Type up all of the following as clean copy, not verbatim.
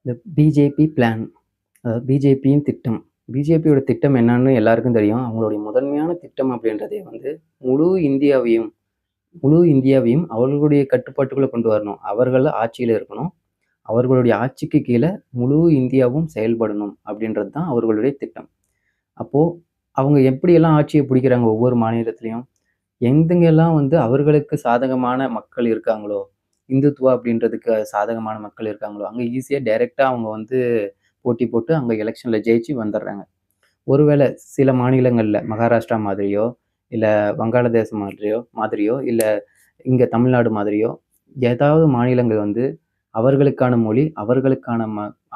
இந்த BJP plan, அதாவது பிஜேபியின் திட்டம். பிஜேபியோட திட்டம் என்னன்னு எல்லாருக்கும் தெரியும். அவங்களுடைய முதன்மையான திட்டம் அப்படின்றதே வந்து முழு இந்தியாவையும் முழு இந்தியாவையும் அவர்களுடைய கட்டுப்பாட்டுக்குள்ள கொண்டு வரணும். அவர்கள் ஆட்சியில இருக்கணும். அவர்களுடைய ஆட்சிக்கு கீழ முழு இந்தியாவும் செயல்படணும் அப்படின்றது தான் அவர்களுடைய திட்டம். அப்போ அவங்க எப்படியெல்லாம் ஆட்சிய பிடிக்கிறாங்க ஒவ்வொரு மாநிலத்திலயும், எங்கெங்கெல்லாம் வந்து அவர்களுக்கு சாதகமான மக்கள் இருக்காங்களோ, இந்துத்துவா அப்படின்றதுக்கு சாதகமான மக்கள் இருக்காங்களோ, அங்க ஈஸியா டைரக்ட்டா அவங்க வந்து போட்டி போட்டு அங்க எலக்ஷன்ல ஜெயிச்சு வந்துர்றாங்க. ஒருவேளை சில மாநிலங்கள்ல மகாராஷ்டிரா மாதிரியோ, இல்ல வங்காளதேசம் மாதிரியோ, இல்ல இங்க தமிழ்நாடு மாதிரியோ, ஏதாவது மாநிலங்கள் வந்து அவர்களுக்கான மொழி, அவர்களுக்கான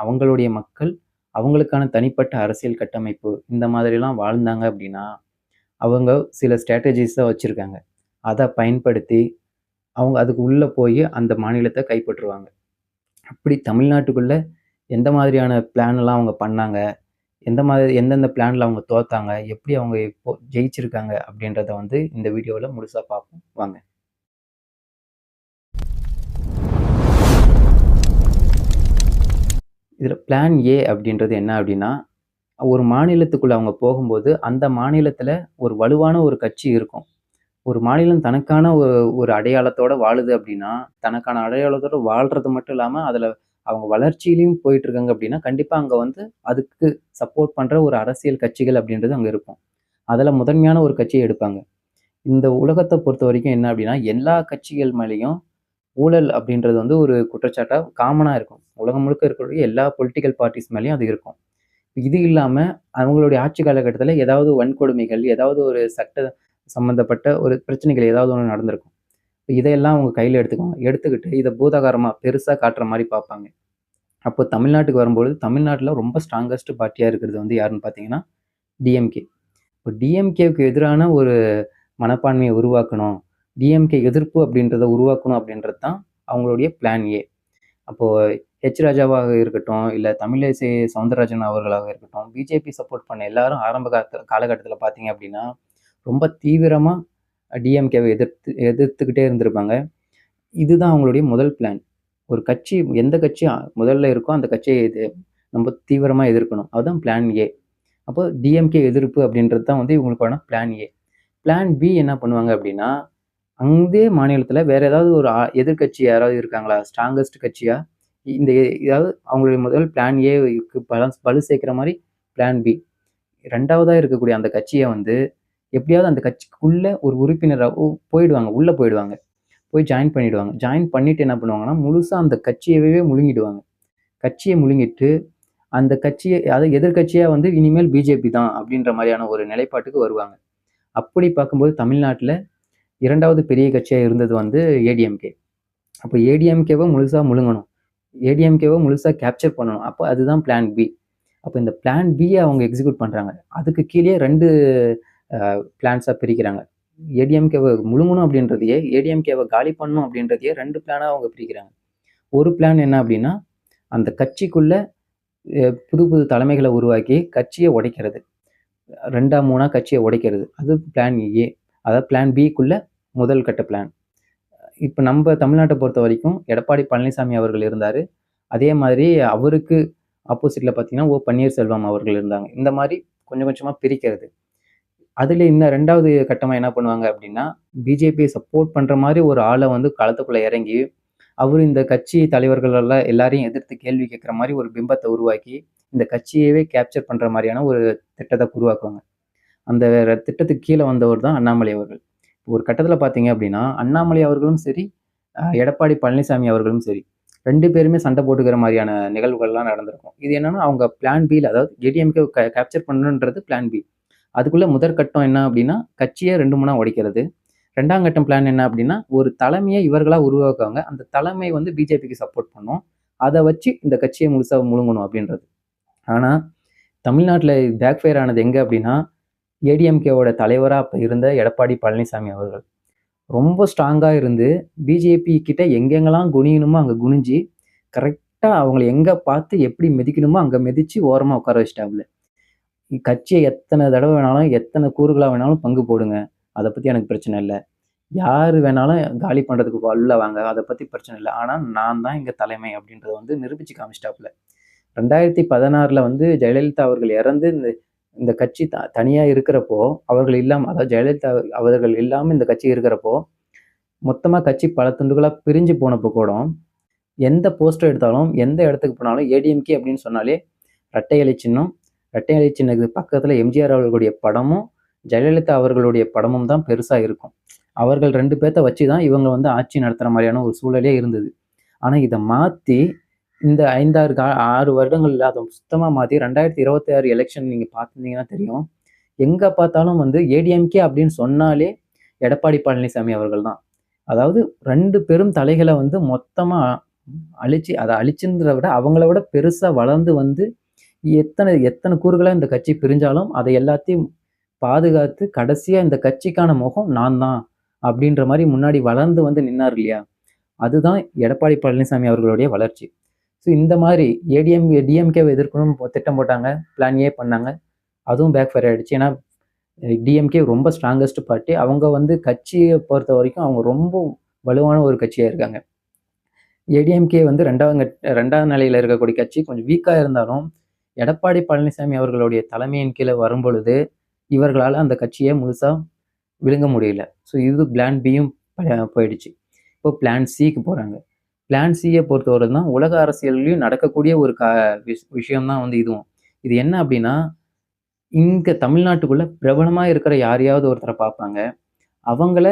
அவங்களுடைய மக்கள், அவங்களுக்கான தனிப்பட்ட அரசியல் கட்டமைப்பு, இந்த மாதிரிலாம் வாழ்ந்தாங்க அப்படின்னா, அவங்க சில ஸ்ட்ராட்டஜிஸ வச்சிருக்காங்க. அத பயன்படுத்தி, அவங்க அதுக்கு உள்ள போயி அந்த மாநிலத்த கைப்பற்றுவாங்க. அப்படி தமிழ்நாட்டுக்குள்ள எந்த மாதிரியான பிளான்லாம் அவங்க பண்ணாங்க? எந்தெந்த பிளான்ல அவங்க தோத்தாங்க? எப்படி அவங்க இப்போ ஜெயிச்சிருக்காங்க? அப்படின்றத வந்து இந்த வீடியோல முழுசா பார்ப்போம். வாங்க. இதுல பிளான் ஏ அப்படின்றது என்ன அப்படின்னா, ஒரு மாநிலத்துக்குள்ள அவங்க போகும்போது, அந்த மாநிலத்தில ஒரு வலுவான ஒரு கட்சி இருக்கும். ஒரு மாநிலம் தனக்கான ஒரு அடையாளத்தோட வாழுது அப்படின்னா, தனக்கான அடையாளத்தோட வாழ்றது மட்டும் இல்லாம, அதுல அவங்க வளர்ச்சியிலயும் போயிட்டு இருக்காங்க அப்படின்னா, கண்டிப்பா அங்க வந்து அதுக்கு சப்போர்ட் பண்ற ஒரு அரசியல் கட்சிகள் அப்படின்றது அங்க இருக்கும். அதுல முதன்மையான ஒரு கட்சிய எடுப்பாங்க. இந்த உலகத்த பொறுத்தவரைக்கும் என்ன அப்படின்னா, எல்லா கட்சிகள் மேலயும் ஊழல் அப்படின்றது வந்து ஒரு குற்றச்சாட்டா காமனா இருக்கும். உலகம் முழுக்க இருக்கக்கூடிய எல்லா பொலிட்டிக்கல் பார்ட்டிஸ் மேலயும் அது இருக்கும். இது இல்லாம அவங்களுடைய ஆட்சி காலகட்டத்தில ஏதாவது வன்கொடுமைகள், ஏதாவது ஒரு சட்ட சம்மந்தப்பட்ட ஒரு பிரச்சனைகள் ஏதாவது ஒண்ணு நடந்திருக்கும். இதையெல்லாம் அவங்க கையில எடுத்துக்குவாங்க. எடுத்துக்கிட்டு இத பூதாகாரமா பெருசா காட்டுற மாரி பார்ப்பாங்க. அப்போ தமிழ்நாட்டுக்கு வரும்பொழுது, தமிழ்நாட்டுல ரொம்ப ஸ்ட்ராங்கஸ்ட் பார்ட்டியா இருக்கிறது வந்து யாருன்னு பார்த்தீங்கன்னா, டிஎம்கே. இப்போ டிஎம்கேவுக்கு எதிரான ஒரு மனப்பான்மைய உருவாக்கணும். டிஎம்கே எதிர்ப்பு அப்படின்றத உருவாக்கணும் அப்படின்றது தான் அவங்களுடைய பிளான் ஏ. அப்போ ஹெச் ராஜாவாக இருக்கட்டும், இல்ல தமிழிசை சவுந்தரராஜன் அவர்களாக இருக்கட்டும், பிஜேபி சப்போர்ட் பண்ண எல்லாரும் ஆரம்ப காலகட்டத்தில பார்த்தீங்க அப்படின்னா, ரொம்ப தீவிரமா டிஎம்கேவ எதிர்த்துக்கிட்டே இருந்திருப்பாங்க. இதுதான் அவங்களுடைய முதல் பிளான். ஒரு கட்சி எந்த கட்சி முதல்ல இருக்கோ அந்த கட்சிய நம்ம தீவிரமா எதிர்க்கணும். அதுதான் பிளான் ஏ. அப்போ டிஎம்கே எதிர்ப்பு அப்படின்றது தான் வந்து இவங்களுக்கான பிளான் ஏ. பிளான் பி என்ன பண்ணுவாங்க அப்படின்னா, அந்தே மாநிலத்தில வேற ஏதாவது ஒரு எதிர்க்கட்சி யாராவது இருக்காங்களா? ஸ்ட்ராங்கஸ்ட் கட்சியா? இந்த ஏதாவது அவங்களுடைய முதல் பிளான் ஏக்கு வலு சேர்க்கிற மாரி பிளான் பி. 2வதா இருக்கக்கூடிய அந்த கட்சிய வந்து எப்படியாவது அந்த கட்சிக்குள்ள ஒரு உறுப்பினரா போயிடுவாங்க. உள்ள போயிடுவாங்க. போய் ஜாயின் பண்ணிடுவாங்க. ஜாயின் பண்ணிட்டு என்ன பண்ணுவாங்கன்னா, முழுசா அந்த கட்சியவே முழுங்கிடுவாங்க. கட்சிய முழுங்கிட்டு, அந்த கட்சிய அதாவது எதிர்க்கட்சியா வந்து இனிமேல் பிஜேபி தான் அப்படின்ற மாரியான ஒரு நிலைப்பாட்டுக்கு வருவாங்க. அப்படி பார்க்கும்போது தமிழ்நாட்டுல 2வது பெரிய கட்சியா இருந்தது வந்து ஏடிஎம்கே. அப்ப ஏடிஎம்கேவ முழுசா முழுங்கணும். ஏடிஎம்கேவ முழுசா கேப்சர் பண்ணணும். அப்ப அதுதான் பிளான் பி. அப்ப இந்த பிளான் பிய அவங்க எக்ஸிக்யூட் பண்றாங்க. அதுக்கு கீழயே 2 அ பிளான்ஸா பிரிக்கிறாங்க. ஏடிஎம்கேவ முழுங்கணும் அப்படின்றதையே, ஏடிஎம்கேவ காலி பண்ணணும் அப்படின்றதையே 2 பிளானா அவங்க பிரிக்கிறாங்க. ஒரு பிளான் என்ன அப்படின்னா, அந்த கட்சிக்குள்ள புது புது தலைமைகள உருவாக்கி கட்சிய உடைக்கிறது. 2ஆ 3ஆ கட்சிய உடைக்கிறது. அது பிளான் ஏ. அதாவது பிளான் பிக்குள்ள முதல் கட்ட பிளான். இப்ப நம்ப தமிழ்நாட்ட பொறுத்தவரைக்கும் எடப்பாடி பழனிசாமி அவர்கள் இருந்தாரு. அதே மாதிரி அவருக்கு ஆப்போசிட்ல பார்த்தீங்கன்னா, பன்னீர்செல்வம் அவர்கள் இருந்தாங்க. இந்த மாரி கொஞ்சம் கொஞ்சமா பிரிக்கிறது. அதுல இன்னும் 2வது கட்டமா என்ன பண்ணுவாங்க அப்டின்னா, பிஜேபிய சப்போர்ட் பண்ற மாரி ஒரு ஆள வந்து களத்துக்குள்ள இறங்கி, அவரு இந்த கட்சி தலைவர்கள் எல்லாம் எல்லாரையும் எதிர்த்து கேள்வி கேட்கிற மாரி ஒரு பிம்பத்த உருவாக்கி, இந்த கட்சியவே கேப்சர் பண்ற மாரியான ஒரு திட்டத்த உருவாக்குவாங்க. அந்த திட்டத்துக்கு கீழ வந்தவர் தான் அண்ணாமலை அவர்கள். ஒரு கட்டத்தில பார்த்தீங்க அப்டின்னா, அண்ணாமலை அவர்களும் சரி, எடப்பாடி பழனிசாமி அவர்களும் சரி, 2 பேருமே சண்டை போட்டுக்கிற மாரியான நிகழ்வுகள்லாம் நடந்திருக்கும். இது என்னன்னா, அவங்க பிளான் பில அதாவது ஏடிஎம்கே கேப்சர் பண்ணணுன்றது பிளான் பி. அதுக்குள்ள முதற்கட்டம் என்ன அப்டின்னா, கட்சிய 2, 3ஆ உடைக்கிறது. 2ஆம் கட்டம் பிளான் என்ன அப்டின்னா, ஒரு தலைமைய இவர்களா உருவாக்குவாங்க. அந்த தலைமை வந்து பிஜேபிக்கு சப்போர்ட் பண்ணும். அத வச்சு இந்த கட்சிய முழுசா முழுங்கணும் அப்டின்றது. ஆனா, தமிழ்நாட்ல பேக் ஃபயர் ஆனது எங்க அப்டின்னா, ஏடிஎம்கேவோட தலைவரா அப்ப இருந்த எடப்பாடி பழனிசாமி அவர்கள். ரொம்ப ஸ்ட்ராங்கா இருந்து, பிஜேபி கிட்ட எங்கெங்கலாம் குனியணுமோ அங்க குனிஞ்சு, கரெக்ட்டா அவங்கள எங்க பார்த்து எப்படி மிதிக்கணுமோ அங்க மிதிச்சு ஓரமா உட்கார வச்சுட்டாப்புல. கட்சிய எத்தன தடவ வேணாலும், எத்தன கூறுகளா வேணாலும் பங்கு போடுங்க. அத பத்தி எனக்கு பிரச்சனை இல்ல. யாரு வேணாலும் காலி பண்றதுக்கு உள்ள வாங்க. அத பத்தி பிரச்சனை இல்ல. ஆனா நான் தான் இங்க தலைமை அப்படின்றத வந்து நிரூபிச்சு காமிச்சுட்டாப்புல. 2016ல வந்து ஜெயலலிதா அவர்கள் இறந்து இந்த இந்த கட்சி தனியா இருக்கிறப்போ, அவர்கள் இல்லாம அதாவது ஜெயலலிதா அவர்கள் இல்லாம இந்த கட்சி இருக்கிறப்போ, மொத்தமா கட்சி பல துண்டுகளா பிரிஞ்சு போனப்போ கூட, எந்த போஸ்டர் எடுத்தாலும், எந்த இடத்துக்கு போனாலும் ஏடிஎம்கே அப்படின்னு சொன்னாலே இரட்டை இலை சின்னம். இரட்டை இலை சின்னத்துக்கு பக்கத்துல எம்ஜிஆர் அவர்களுடைய படமும், ஜெயலலிதா அவர்களுடைய படமும் தான் பெருசா இருக்கும். அவர்கள் 2 பேத்த வச்சு தான் இவங்க வந்து ஆட்சி நடத்துற மாரியான ஒரு சூழலே இருந்தது. ஆனா இத மாத்தி இந்த 5, 6 வருடங்கள்ல அத சுத்தமா மாத்தி 2026 எலக்ஷன் நீங்க பார்த்திருந்தீங்கன்னா தெரியும். எங்க பார்த்தாலும் வந்து ஏடிஎம்கே அப்படின்னு சொன்னாலே எடப்பாடி பழனிசாமி அவர்கள் தான். அதாவது 2 பெரும் தலைகள வந்து மொத்தமா அத அழிச்சுன்றத விட அவங்கள விட பெருசா வளர்ந்து வந்து எத்தன எத்தன கூறுகளா இந்த கட்சி பிரிஞ்சாலும், அதை எல்லாத்தையும் பாதுகாத்து கடைசியா இந்த கட்சிக்கான முகம் நான் தான். அப்படின்ற மாரி முன்னாடி வளர்ந்து வந்து நின்னாரு இல்லையா? அதுதான் எடப்பாடி பழனிசாமி அவர்களுடைய வளர்ச்சி. ஸோ இந்த மாரி டிஎம்கேவ எதிர்க்கணும்னு திட்டம் போட்டாங்க. பிளான் ஏ பண்ணாங்க. அதுவும் பேக் ஃபயர் ஆயிடுச்சு. ஏன்னா டிஎம்கே ரொம்ப ஸ்ட்ராங்கஸ்ட் பார்ட்டி. அவங்க வந்து கட்சிய பொறுத்தவரைக்கும் அவங்க ரொம்ப வலுவான ஒரு கட்சியா இருக்காங்க. ஏடிஎம்கே வந்து 2வது நிலையில இருக்கக்கூடிய கட்சி கொஞ்சம் வீக்கா இருந்தாலும், எடப்பாடி பழனிசாமி அவர்களுடைய தலைமையின் கீழ வரும்பொழுது, இவர்களால அந்த கட்சிய முழுசா விழுங்க முடியல. ஸோ இது பிளான் பியும் போயிடுச்சு. இப்போ பிளான் சிக்கு போறாங்க. பிளான் சிய பொறுத்தவரை தான் உலக அரசியல்லயும் நடக்கக்கூடிய ஒரு விஷயம் தான் வந்து இதுவும். இது என்ன அப்படின்னா, இங்க தமிழ்நாட்டுக்குள்ள பிரபலமா இருக்கிற யாரையாவது ஒருத்தர பார்ப்பாங்க. அவங்கள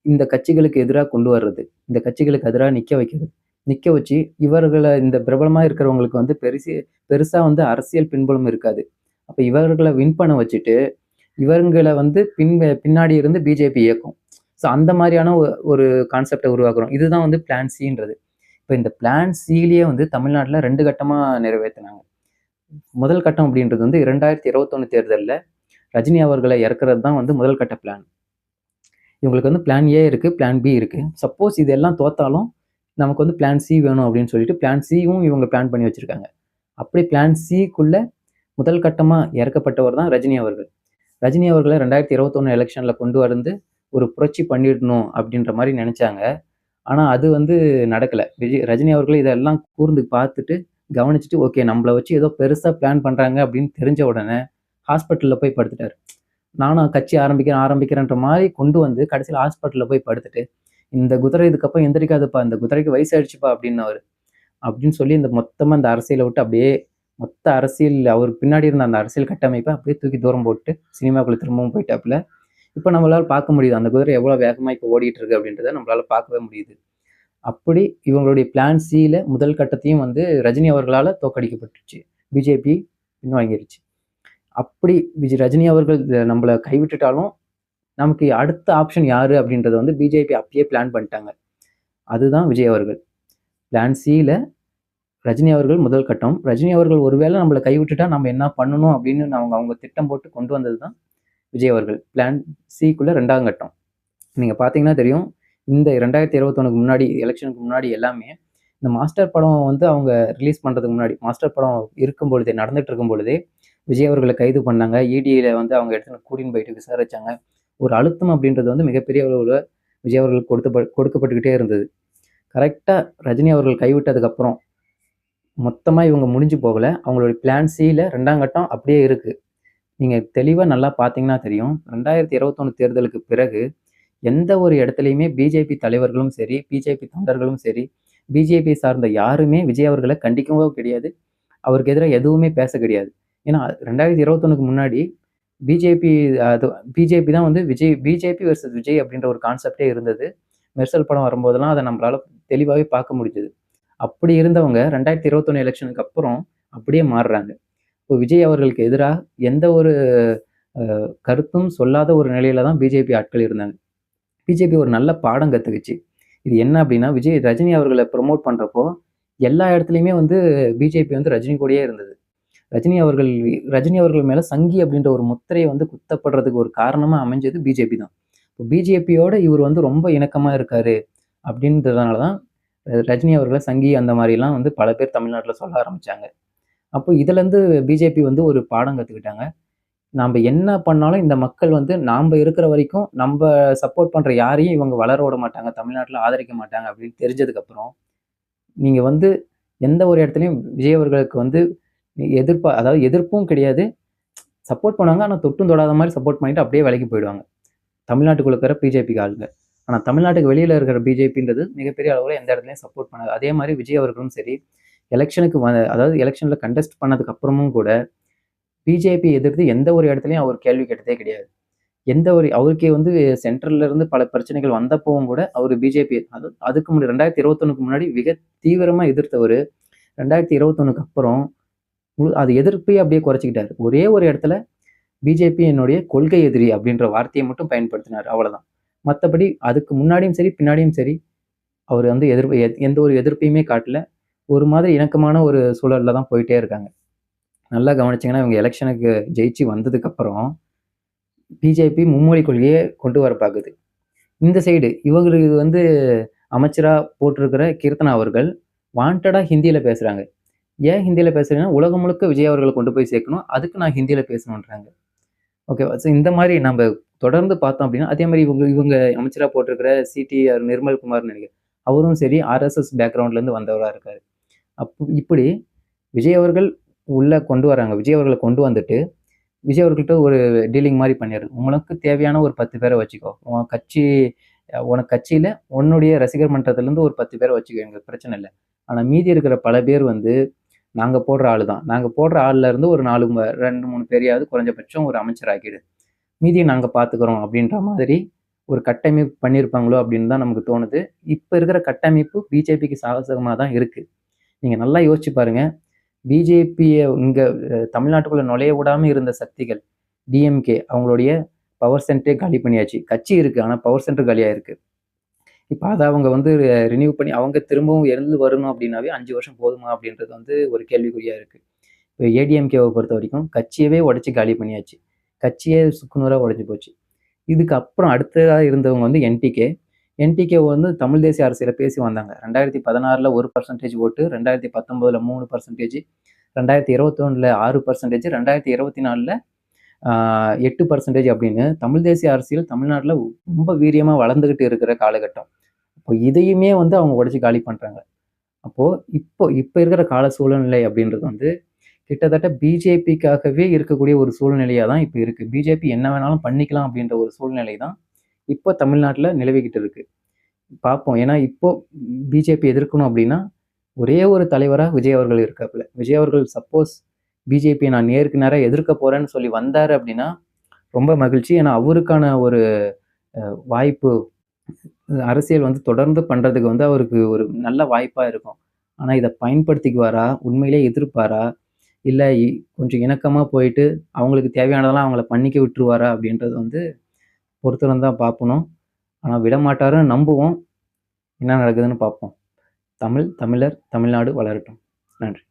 இந்த கட்சிகளுக்கு எதிரா கொண்டு வர்றது. இந்த கட்சிகளுக்கு எதிரா நிக்க வைக்கிறது. நிக்க வச்சு இவர்கள இந்த பிரபலமா இருக்கிறவங்களுக்கு வந்து பெருசா வந்து அரசியல் பின்புலம் இருக்காது. அப்ப இவர்கள வின் பண்ண வச்சுட்டு, இவங்கள வந்து பின்னாடி இருந்து பிஜேபி இயக்கும். ஸோ அந்த மாரியான ஒரு கான்செப்ட்ட உருவாக்குறோம். இதுதான் வந்து பிளான் சின்றது. இப்ப இந்த பிளான் சிலயே வந்து தமிழ்நாட்டுல 2 கட்டமா நிறைவேத்துனாங்க. முதல் கட்டம் அப்படின்றது வந்து 2021 தேர்தல்ல ரஜினி அவர்கள இறக்குறது தான் வந்து முதல் கட்ட பிளான். இவங்களுக்கு வந்து பிளான் ஏ இருக்கு, பிளான் பி இருக்கு. சப்போஸ் இதெல்லாம் தோத்தாலும், நமக்கு வந்து பிளான் சி வேணும் அப்படின்னு சொல்லிட்டு பிளான் சியும் இவங்க பிளான் பண்ணி வச்சிருக்காங்க. அப்படி பிளான் சிக்குள்ள முதல் கட்டமா இறக்கப்பட்டவர் தான் ரஜினி அவர்கள். ரஜினி அவர்கள 2021 எலக்ஷன்ல கொண்டு வந்து ஒரு புரட்சி பண்ணிடணும் அப்படின்ற மாரி நெனைச்சாங்க. ஆனா அது வந்து நடக்கல. ரஜினி அவர்கள் இதெல்லாம் கூர்ந்து பார்த்துட்டு, கவனிச்சுட்டு, ஓகே நம்மள வச்சு ஏதோ பெருசா பிளான் பண்றாங்க அப்படின்னு தெரிஞ்ச உடனே ஹாஸ்பிட்டல்ல போய் படுத்துட்டாரு. நானும் கட்சி ஆரம்பிக்கிறேன்ற மாரி கொண்டு வந்து கடைசியில ஹாஸ்பிட்டல்ல போய் படுத்துட்டு, இந்த குதிரை இதுக்கப்புறம் எந்திரிக்காதுப்பா, இந்த குதிரைக்கு வயசாயிடுச்சுப்பா அப்படின்னாரு. அப்படின்னு சொல்லி இந்த மொத்தமா இந்த அரசியல விட்டு அப்படியே மொத்த அரசியல் அவர் பின்னாடி இருந்த அந்த அரசியல் கட்டமைப்ப அப்படியே தூக்கி தூரம் போட்டு சினிமாக்குள்ள திரும்பவும் போயிட்டாப்புல. இப்ப நம்மளால பார்க்க முடியுது. அந்த குதிரை எவ்வளவு வேகமா இப்ப ஓடிட்டு இருக்கு அப்படின்றத நம்மளால பார்க்கவே முடியுது. அப்படி இவங்களுடைய பிளான் சில முதல் கட்டத்தையும் வந்து ரஜினி அவர்களால தோற்கடிக்கப்பட்டுருச்சு. பிஜேபி பின்வாங்கிருச்சு. அப்படி ரஜினி அவர்கள் நம்மள கைவிட்டுட்டாலும், நமக்கு அடுத்த ஆப்ஷன் யாரு அப்படின்றத வந்து பிஜேபி அப்பயே பிளான் பண்ணிட்டாங்க. அதுதான் விஜய் அவர்கள். பிளான் சில ரஜினி அவர்கள் முதல் கட்டம். ரஜினி அவர்கள் ஒருவேளை நம்மள கைவிட்டுட்டா நம்ம என்ன பண்ணணும் அப்படின்னு அவங்க திட்டம் போட்டு கொண்டு வந்தது தான் விஜய் அவர்கள். பிளான் சிக்குள்ள 2வது கட்டம். நீங்க பார்த்தீங்கன்னா தெரியும். இந்த 2021க்கு முன்னாடி எலக்ஷனுக்கு முன்னாடி எல்லாமே, இந்த மாஸ்டர் படம் வந்து அவங்க ரிலீஸ் பண்றதுக்கு முன்னாடி, மாஸ்டர் படம் இருக்கும் பொழுதே நடந்துட்டு இருக்கும் பொழுதே, விஜய் அவர்கள கைது பண்ணாங்க. இடியில வந்து அவங்க எடுத்துன்னு கூட்டின்னு போயிட்டு விசாரிச்சாங்க. ஒரு அழுத்தம் அப்படின்றது வந்து மிகப்பெரிய அளவுல விஜய் அவர்களுக்கு கொடுக்கப்பட்டுக்கிட்டே இருந்தது. கரெக்ட்டா ரஜினி அவர்கள் கைவிட்டதுக்கு அப்புறம், மொத்தமா இவங்க முடிஞ்சு போகல. அவங்களுடைய பிளான் சில 2ஆம் கட்டம் அப்படியே இருக்கு. நீங்க தெளிவா நல்லா பார்த்தீங்கன்னா தெரியும். 2021 தேர்தலுக்கு பிறகு எந்த ஒரு இடத்துலயுமே பிஜேபி தலைவர்களும் சரி, பிஜேபி தொண்டர்களும் சரி, பிஜேபி சார்ந்த யாருமே விஜய் அவர்கள கண்டிக்கவும் கிடையாது. அவருக்கு எதிரா எதுவுமே பேச கிடையாது. ஏன்னா 2021க்கு முன்னாடி பிஜேபி அது பிஜேபி தான் வந்து பிஜேபி வெர்சஸ் விஜய் அப்படின்ற ஒரு கான்செப்டே இருந்தது. மெர்சல் படம் வரும்போதெல்லாம் அத நம்மளால தெளிவாவே பார்க்க முடிஞ்சது. அப்படி இருந்தவங்க 2021 எலக்ஷனுக்கு அப்புறம் அப்படியே மாறுறாங்க. இப்போ விஜய் அவர்களுக்கு எதிரா எந்த ஒரு கருத்தும் சொல்லாத ஒரு நிலையில தான் பிஜேபி ஆட்கள் இருந்தாங்க. பிஜேபி ஒரு நல்ல பாடம் கத்துக்கிச்சு. இது என்ன அப்படின்னா, ரஜினி அவர்கள ப்ரமோட் பண்றப்போ, எல்லா இடத்துலயுமே வந்து பிஜேபி வந்து ரஜினி கூடயே இருந்தது. ரஜினி அவர்கள் ரஜினி அவர்கள் மேல சங்கி அப்படின்ற ஒரு முத்திரை வந்து குத்தப்படுறதுக்கு ஒரு காரணமா அமைஞ்சது பிஜேபி தான். இப்போ பிஜேபியோட இவர் வந்து ரொம்ப இணக்கமா இருக்காரு அப்படின்றதுனால தான் ரஜினி அவர்கள சங்கி அந்த மாரிலாம் வந்து பல பேர் தமிழ்நாட்டுல சொல்ல ஆரம்பிச்சாங்க. அப்போ இதுலேருந்து பிஜேபி வந்து ஒரு பாடம் கத்துக்கிட்டாங்க. நாம என்ன பண்ணாலும் இந்த மக்கள் வந்து நாம இருக்கிற வரைக்கும் நம்ப சப்போர்ட் பண்ற யாரையும் இவங்க வளர விட மாட்டாங்க. தமிழ்நாட்டுல ஆதரிக்க மாட்டாங்க அப்படின்னு தெரிஞ்சதுக்கு அப்புறம், நீங்க வந்து எந்த ஒரு இடத்துலயும் விஜய் அவர்களுக்கு வந்து அதாவது எதிர்ப்பும் கிடையாது. சப்போர்ட் பண்ணுவாங்க. ஆனா தொட்டும் தொடாத மாரி சப்போர்ட் பண்ணிட்டு அப்படியே விலகி போயிடுவாங்க. தமிழ்நாட்டுக்குள்ள இருக்கிற பிஜேபிக்கு ஆளுங்க. ஆனா தமிழ்நாட்டுக்கு வெளியில இருக்கிற பிஜேபின்றது மிகப்பெரிய அளவுல எந்த இடத்துலயும் சப்போர்ட் பண்ணாது. அதே மாரி விஜய் அவர்களும் சரி, எலக்ஷனுக்கு அதாவது எலக்ஷன்ல கண்டெஸ்ட் பண்ணதுக்கு அப்புறமும் கூட பிஜேபி எதிர்த்து எந்த ஒரு இடத்துலயும் அவர் கேள்வி கேட்டதே கிடையாது. எந்த ஒரு அவருக்கே சென்ட்ரல்ல இருந்து பல பிரச்சனைகள் வந்தப்பவும் கூட அவரு பிஜேபி அதுக்கு முன்னாடி 2021க்கு முன்னாடி மிக தீவிரமா எதிர்த்தவரு. 2021க்கு அப்புறம் அது எதிர்ப்பையே அப்படியே குறைச்சுக்கிட்டாரு. ஒரே ஒரு இடத்துல பிஜேபி என்னுடைய கொள்கை எதிரி அப்படின்ற வார்த்தையை மட்டும் பயன்படுத்தினார். அவ்வளவுதான். மத்தபடி அதுக்கு முன்னாடியும் சரி, பின்னாடியும் சரி, அவர் எந்த ஒரு எதிர்ப்பையுமே காட்டல. ஒரு மாதிரி இணக்கமான ஒரு சூழல்ல தான் போயிட்டே இருக்காங்க. நல்லா கவனிச்சீங்கன்னா, இவங்க எலக்ஷனுக்கு ஜெயிச்சு வந்ததுக்கு அப்புறம் பிஜேபி மும்மொழி கொள்கையை கொண்டு வர பாக்குது. இந்த சைடு இவங்களுக்கு அமைச்சரா போட்டிருக்கிற கீர்த்தனா அவர்கள் வாண்டடா ஹிந்தியில பேசுறாங்க. ஏன் ஹிந்தியில பேசுறீங்கன்னா, உலகம் முழுக்க விஜய் அவர்கள கொண்டு போய் சேர்க்கணும். அதுக்கு நான் ஹிந்தியில பேசணுன்றாங்க. ஓகேவா? ஸோ இந்த மாரி நம்ப தொடர்ந்து பார்த்தோம் அப்டின்னா, அதே மாரி இவங்க இவங்க அமைச்சரா போட்டிருக்கிற சிடிஆர் நிர்மல் குமார்ன்னு நெனைக்கிறேன். அவரும் சரி ஆர்எஸ்எஸ் பேக்ரவுண்ட்லேருந்து வந்தவரா இருக்காரு. இப்படி விஜய் அவர்கள் உள்ள கொண்டு வராங்க. விஜய் அவர்கள கொண்டு வந்துட்டு, விஜய் அவர்கள்ட்ட ஒரு டீலிங் மாரி பண்ணிடுறது. உனக்கு தேவையான ஒரு 10 பேர வச்சுக்கோ. உனக்கு கட்சியில உன்னுடைய ரசிகர் மன்றத்திலருந்து ஒரு 10 பேர வச்சுக்கோ. எங்களுக்கு பிரச்சனை இல்ல. ஆனா மீதி இருக்கிற பல பேர் நாங்க போடுற ஆளு தான். நாங்க போடுற ஆள்ல இருந்து ஒரு 2, 3 பேரையாவது குறைஞ்சபட்சம் ஒரு அமைச்சர் ஆக்கிடு. மீதிய நாங்க பார்த்துக்கிறோம் அப்படின்ற மாதிரி ஒரு கட்டமைப்பு பண்ணியிருப்பாங்களோ அப்படின்னு தான் நமக்கு தோணுது. இப்ப இருக்கிற கட்டமைப்பு பிஜேபிக்கு சாதகமா தான் இருக்கு. நீங்க நல்லா யோசிச்சு பாருங்க. பிஜேபிய இங்க தமிழ்நாட்டுக்குள்ள நுழைய விடாம இருந்த சக்திகள், டிஎம்கே அவங்களுடைய பவர் சென்டரே காலி பண்ணியாச்சு. கட்சி இருக்கு. ஆனா பவர் சென்டர் காலியா இருக்கு. இப்ப அத அவங்க ரினியூ பண்ணி அவங்க திரும்பவும் எழுந்து வரணும் அப்படின்னாவே 5 வருஷம் போதுமா அப்படின்றது ஒரு கேள்விக்குறியா இருக்கு. இப்ப ஏடிஎம்கேவ பொறுத்தவரைக்கும் கட்சியவே உடைச்சு காலி பண்ணியாச்சு. கட்சியே சுக்குநூறா உடைஞ்சு போச்சு. இதுக்கு அப்புறம் அடுத்ததா இருந்தவங்க என்டிகே. என்டிகே தமிழ் தேசிய அரசியல பேசி வந்தாங்க. 2016ல 1% ஓட்டு, 2019ல 3%, 2021ல 6%, 2024ல 8% அப்படின்னு தமிழ் தேசிய அரசியல் தமிழ்நாட்டுல ரொம்ப வீரியமா வளர்ந்துகிட்டு இருக்கிற காலகட்டம். அப்போ இதையுமே அவங்க உடைச்சு காலி பண்றாங்க. அப்போ இப்போ இப்ப இருக்கிற கால சூழ்நிலை அப்படின்றது கிட்டத்தட்ட பிஜேபிக்காகவே இருக்கக்கூடிய ஒரு சூழ்நிலையா தான் இப்ப இருக்கு. பிஜேபி என்ன வேணாலும் பண்ணிக்கலாம் அப்படின்ற ஒரு சூழ்நிலை தான் இப்போ தமிழ்நாட்டுல நிலவிக்கிட்டு இருக்கு. பார்ப்போம். ஏன்னா இப்போ பிஜேபி எதிர்க்கணும் அப்படின்னா, ஒரே ஒரு தலைவரா விஜய் அவர்கள் இருக்காப்புல. விஜய் அவர்கள் சப்போஸ் பிஜேபிய நான் நேருக்கு நேரா எதிர்க்க போறேன்னு சொல்லி வந்தாரு அப்படின்னா, ரொம்ப மகிழ்ச்சி. ஏன்னா அவருக்கான ஒரு வாய்ப்பு அரசியல் தொடர்ந்து பண்றதுக்கு அவருக்கு ஒரு நல்ல வாய்ப்பா இருக்கும். ஆனா இத பயன்படுத்திக்குவாரா? உண்மையிலேயே எதிர்ப்பாரா? இல்ல கொஞ்சம் இணக்கமா போயிட்டு, அவங்களுக்கு தேவையானதெல்லாம் அவங்கள பண்ணிக்க விட்டுருவாரா? அப்படின்றது பொறுத்திருந்து தான் பார்க்கணும். ஆனா விடமாட்டாருன்னு நம்புவோம். என்ன நடக்குதுன்னு பார்ப்போம். தமிழர், தமிழ்நாடு வளரட்டும். நன்றி.